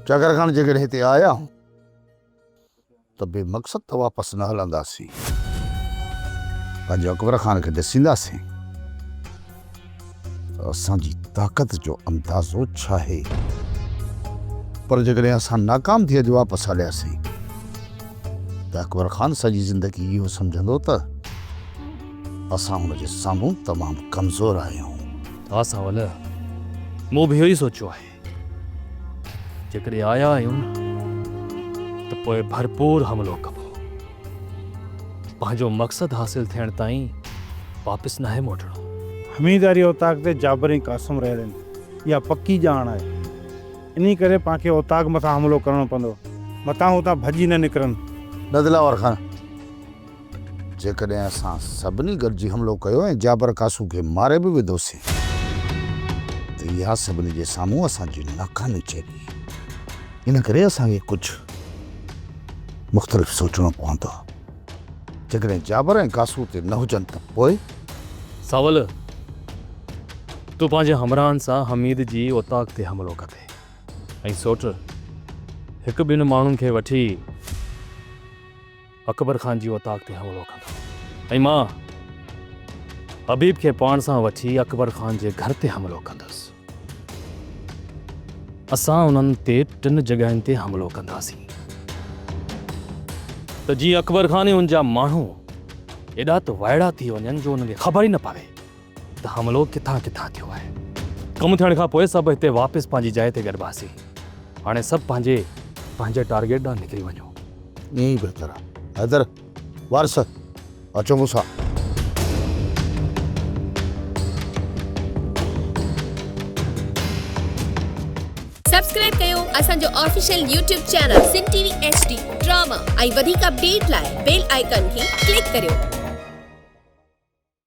चकर खान जेकॾहिं हिते आया त बेमक़सद त वापसि न हलंदासीं, पंहिंजे अकबर खान खे ॾिसींदासीं त असांजी ताक़त जो अंदाज़ो छा आहे। पर जेकॾहिं असां नाकाम थी अॼु वापसि हलियासीं त अकबर खान सॼी ज़िंदगी इहो सम्झंदो त असां हुनजे साम्हूं तमामु कमज़ोर आहियूं। हा सावल, मूं बि इहो ई सोचियो आहे। जेकॾहिं आया आहियूं त पोइ भरपूर हमिलो कबो। पंहिंजो मक़सदु हासिल थियण ताईं वापसि नाहे मोटणो। हमीदारी ओताक ते जाबर ऐं कासिम रहियल आहिनि, इहा पकी ॼाण आहे। इन करे पाण ओताक मथां हमिलो करणो पवंदो, मथां हुतां भॼी न निकिरनि। न दिलावर खान, जेकॾहिं असां सभिनी गॾिजी हमिलो कयो ऐं जाबर कासू खे मारे बि विधोसीं त इहा सभिनी जे साम्हूं असांजी नाकामी चइबी। इन करे असांखे कुझु मुख़्तलिफ़ सोचणो पवंदो। जेकॾहिं जाबर ऐं कासू ते न हुजनि त पोइ सावल, तूं पंहिंजे हमराहनि सां हमीद जी ओताक ते हमिलो कंदे ऐं सोट हिकु ॿिनि माण्हुनि खे वठी अकबर खान जी ओताक ते हमिलो कंदो ऐं मां हबीब खे पाण सां वठी अकबर खान जे घर ते हमिलो कंदुसि। असां उन्हनि ते 3 जॻहियुनि ते हमिलो कंदासीं त जीअं अकबर खान ऐं उनजा माण्हू एॾा त वाइड़ा थी वञनि जो उन्हनि खे ख़बर ई न पवे त हमिलो किथां किथां थियो आहे। कमु थियण खां पोइ सभु हिते वापसि पंहिंजी जाइ ते गॾिबासीं। हाणे सभु पंहिंजे टारगेट ॾांहुं निकिरी वञो। ईअं ई बहितर आहे। हैदर, वारिस, अचो मूंसां। सब्सक्राइब कयो असांजो official YouTube channel Sindh TV HD drama ऐं वधीक अपडेट लाइ बेल आइकन खे क्लिक करियो।